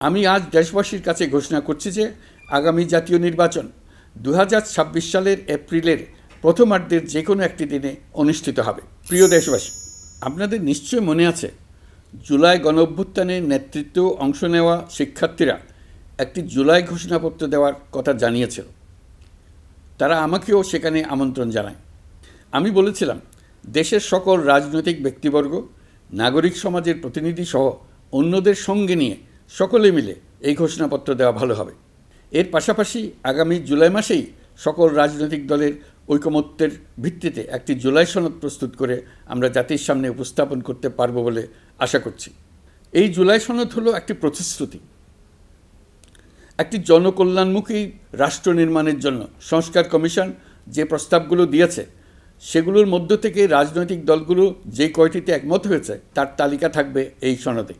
আমি আজ দেশবাসীর কাছে ঘোষণা করছি যে আগামী জাতীয় নির্বাচন 2026 সালের এপ্রিলের প্রথমার্ধের যে কোনো একটি দিনে অনুষ্ঠিত হবে। প্রিয় দেশবাসী, আপনাদের নিশ্চয় মনে আছে জুলাই গণঅভ্যুত্থানে নেতৃত্ব অংশ নেওয়া শিক্ষার্থীরা একটি জুলাই ঘোষণাপত্র দেওয়ার কথা জানিয়েছিল। তারা আমাকেও সেখানে আমন্ত্রণ জানায়। আমি বলেছিলাম দেশের সকল রাজনৈতিক ব্যক্তিবর্গ, নাগরিক সমাজের প্রতিনিধি সহ অন্যদের সঙ্গে নিয়ে সকলে মিলে এই ঘোষণাপত্র দেওয়া ভালো হবে। এর পাশাপাশি আগামী জুলাই মাসেই সকল রাজনৈতিক দলের ঐকমত্যের ভিত্তিতে একটি জুলাই সনদ প্রস্তুত করে আমরা জাতির সামনে উপস্থাপন করতে পারব বলে আশা করছি। এই জুলাই সনদ হলো একটি প্রতিশ্রুতি, একটি জনকল্যাণমুখী রাষ্ট্র নির্মাণের জন্য সংস্কার কমিশন যে প্রস্তাবগুলো দিয়েছে সেগুলোর মধ্য থেকে রাজনৈতিক দলগুলো যে কয়টিতে একমত হয়েছে তার তালিকা থাকবে এই সনদে।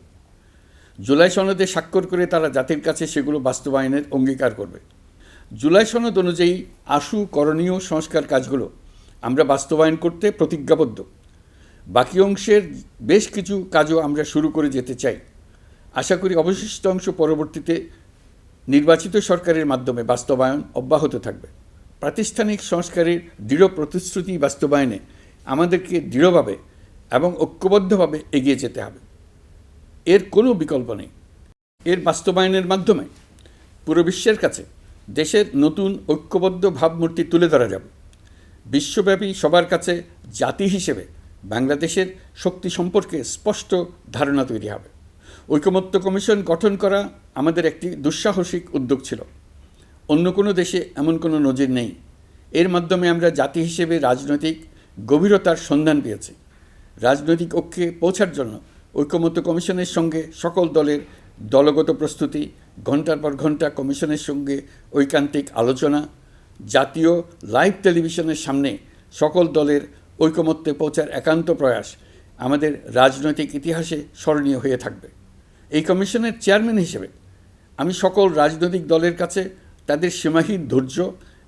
জুলাই সনদে স্বাক্ষর করে তারা জাতির কাছে সেগুলো বাস্তবায়নের অঙ্গীকার করবে। জুলাই সনদ অনুযায়ী আশু করণীয় সংস্কার কাজগুলো আমরা বাস্তবায়ন করতে প্রতিজ্ঞাবদ্ধ। বাকি অংশের বেশ কিছু কাজও আমরা শুরু করে যেতে চাই। আশা করি অবশিষ্ট অংশ পরবর্তীতে নির্বাচিত সরকারের মাধ্যমে বাস্তবায়ন অব্যাহত থাকবে। প্রাতিষ্ঠানিক সংস্কারের দৃঢ় প্রতিশ্রুতি বাস্তবায়নে আমাদেরকে দৃঢ়ভাবে এবং ঐক্যবদ্ধভাবে এগিয়ে যেতে হবে। এর কোনো বিকল্প নেই। এর বাস্তবায়নের মাধ্যমে পুরো বিশ্বের কাছে দেশের নতুন ঐক্যবদ্ধ ভাবমূর্তি তুলে ধরা যাবে। বিশ্বব্যাপী সবার কাছে জাতি হিসেবে বাংলাদেশের শক্তি সম্পর্কে স্পষ্ট ধারণা তৈরি হবে। ঐকমত্য কমিশন গঠন করা আমাদের একটি দুঃসাহসিক উদ্যোগ ছিল। অন্য কোনো দেশে এমন কোনো নজির নেই। এর মাধ্যমে আমরা জাতি হিসেবে রাজনৈতিক গভীরতার সন্ধান পেয়েছি। রাজনৈতিক ঐক্যে পৌঁছার জন্য ঐকমত্য কমিশনের সঙ্গে সকল দলের দলগত প্রস্তুতি, ঘণ্টার পর ঘণ্টা কমিশনের সঙ্গে ঐকান্তিক আলোচনা, জাতীয় লাইভ টেলিভিশনের সামনে সকল দলের ঐকমত্যে পৌঁছার একান্ত প্রয়াস আমাদের রাজনৈতিক ইতিহাসে স্মরণীয় হয়ে থাকবে। এই কমিশনের চেয়ারম্যান হিসেবে আমি সকল রাজনৈতিক দলের কাছে তাদের সীমাহীন ধৈর্য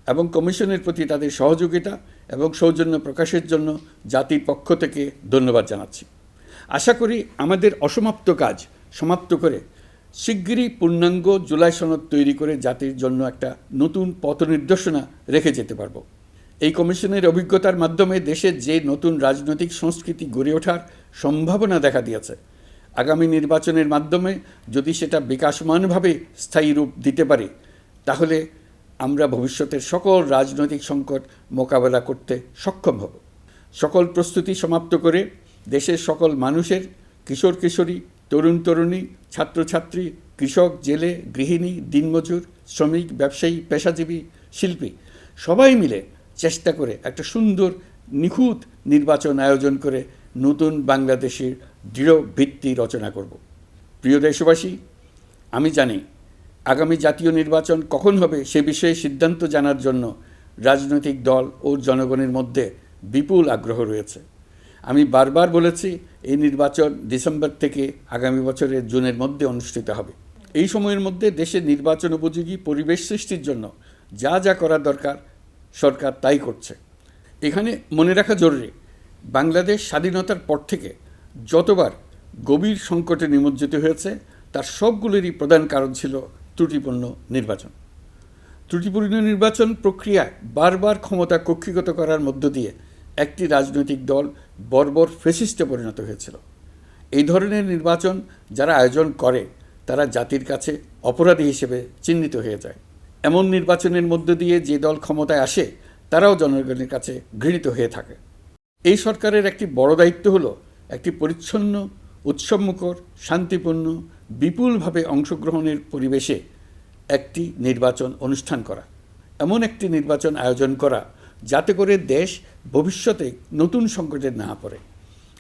এবং কমিশনের প্রতি তাদের সহযোগিতা এবং সৌজন্য প্রকাশের জন্য জাতির পক্ষ থেকে ধন্যবাদ জানাচ্ছি। আশা করি আমাদের অসমাপ্ত কাজ সমাপ্ত করে শিগগিরই পূর্ণাঙ্গ জুলাই সনদ তৈরি করে জাতির জন্য একটা নতুন পথ নির্দেশনা রেখে যেতে পারব। এই কমিশনের অভিজ্ঞতার মাধ্যমে দেশের যে নতুন রাজনৈতিক সংস্কৃতি গড়ে ওঠার সম্ভাবনা দেখা দিয়েছে, আগামী নির্বাচনের মাধ্যমে যদি সেটা বিকাশমানভাবে স্থায়ী রূপ দিতে পারে তাহলে আমরা ভবিষ্যতের সকল রাজনৈতিক সংকট মোকাবেলা করতে সক্ষম হব। সকল প্রস্তুতি সমাপ্ত করে দেশের সকল মানুষের, কিশোর কিশোরী, তরুণ তরুণী, ছাত্রছাত্রী, কৃষক, জেলে, গৃহিণী, দিনমজুর, শ্রমিক, ব্যবসায়ী, পেশাজীবী, শিল্পী সবাই মিলে চেষ্টা করে একটা সুন্দর নিখুঁত নির্বাচন আয়োজন করে নতুন বাংলাদেশের দৃঢ় ভিত্তি রচনা করব। প্রিয় দেশবাসী, আমি জানি আগামী জাতীয় নির্বাচন কখন হবে সে বিষয়ে সিদ্ধান্ত জানার জন্য রাজনৈতিক দল ও জনগণের মধ্যে বিপুল আগ্রহ রয়েছে। আমি বারবার বলেছি এই নির্বাচন ডিসেম্বর থেকে আগামী বছরের জুনের মধ্যে অনুষ্ঠিত হবে। এই সময়ের মধ্যে দেশের নির্বাচন উপযোগী পরিবেশ সৃষ্টির জন্য যা যা করা দরকার সরকার তাই করছে। এখানে মনে রাখা জরুরি, বাংলাদেশ স্বাধীনতার পর থেকে যতবার গভীর সংকটে নিমজ্জিত হয়েছে তার সবগুলোরই প্রধান কারণ ছিল ত্রুটিপূর্ণ নির্বাচন। ত্রুটিপূর্ণ নির্বাচন প্রক্রিয়ায় বারবার ক্ষমতা কক্ষিগত করার মধ্য দিয়ে একটি রাজনৈতিক দল বর্বর ফ্যাসিস্টে পরিণত হয়েছিল। এই ধরনের নির্বাচন যারা আয়োজন করে তারা জাতির কাছে অপরাধী হিসেবে চিহ্নিত হয়ে যায়। এমন নির্বাচনের মধ্য দিয়ে যে দল ক্ষমতায় আসে তারাও জনগণের কাছে ঘৃণিত হয়ে থাকে। এই সরকারের একটি বড় দায়িত্ব হলো একটি পরিচ্ছন্ন, উৎসবমুখর, শান্তিপূর্ণ, বিপুলভাবে অংশগ্রহণের পরিবেশে একটি নির্বাচন অনুষ্ঠান করা, এমন একটি নির্বাচন আয়োজন করা যাতে করে দেশ ভবিষ্যতে নতুন সংকটে না পড়ে।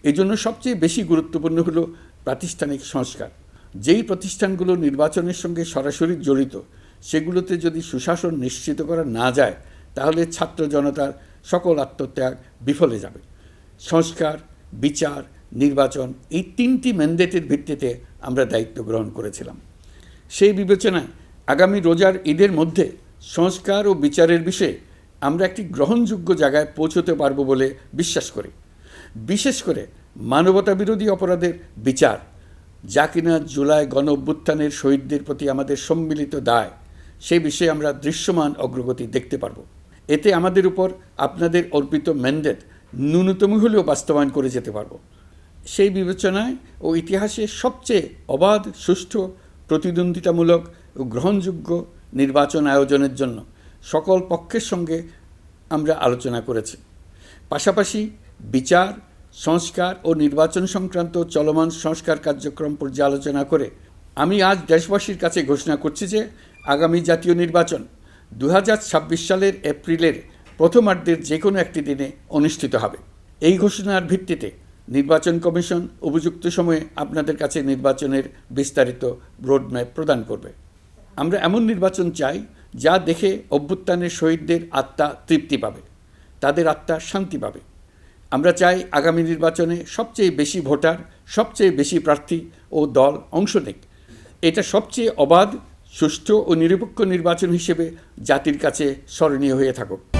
এই জন্য সবচেয়ে বেশি গুরুত্বপূর্ণ হলো প্রাতিষ্ঠানিক সংস্কার। যেই প্রতিষ্ঠানগুলো নির্বাচনের সঙ্গে সরাসরি জড়িত সেগুলোতে যদি সুশাসন নিশ্চিত করা না যায় তাহলে ছাত্র জনতার সকল আত্মত্যাগ বিফলে যাবে। সংস্কার, বিচার, নির্বাচন এই তিনটি ম্যান্ডেটের ভিত্তিতে আমরা দায়িত্ব গ্রহণ করেছিলাম। সেই বিবেচনায় আগামী রোজার ঈদের মধ্যে সংস্কার ও বিচারের বিষয়ে আমরা একটি গ্রহণযোগ্য জায়গায় পৌঁছতে পারব বলে বিশ্বাস করি। বিশেষ করে মানবতা বিরোধী অপরাধের বিচার, যা কিনা জুলাই গণ অভ্যুত্থানের শহীদদের প্রতি আমাদের সম্মিলিত দায়, সেই বিষয়ে আমরা দৃশ্যমান অগ্রগতি দেখতে পারব। এতে আমাদের উপর আপনাদের অর্পিত ম্যান্ডেট ন্যূনতম হলেও বাস্তবায়ন করে যেতে পারব। সেই বিবেচনায় ও ইতিহাসে সবচেয়ে অবাধ, সুষ্ঠু, প্রতিদ্বন্দ্বিতামূলক ও গ্রহণযোগ্য নির্বাচন আয়োজনের জন্য সকল পক্ষের সঙ্গে আমরা আলোচনা করেছি। পাশাপাশি বিচার, সংস্কার ও নির্বাচন সংক্রান্ত চলমান সংস্কার কার্যক্রম পর্যালোচনা করে আমি আজ দেশবাসীর কাছে ঘোষণা করছি যে আগামী জাতীয় নির্বাচন 2026 সালের এপ্রিলের প্রথমার্ধের যে কোনো একটি দিনে অনুষ্ঠিত হবে। এই ঘোষণার ভিত্তিতে নির্বাচন কমিশন উপযুক্ত সময়ে আপনাদের কাছে নির্বাচনের বিস্তারিত রোডম্যাপ প্রদান করবে। আমরা এমন নির্বাচন চাই যা দেখে অভ্যুত্থানের শহীদদের আত্মা তৃপ্তি পাবে, তাদের আত্মা শান্তি পাবে। আমরা চাই আগামী নির্বাচনে সবচেয়ে বেশি ভোটার, সবচেয়ে বেশি প্রার্থী ও দল অংশ নেক। এটা সবচেয়ে অবাধ, সুষ্ঠু ও নিরপেক্ষ নির্বাচন হিসেবে জাতির কাছে স্মরণীয় হয়ে থাকুক।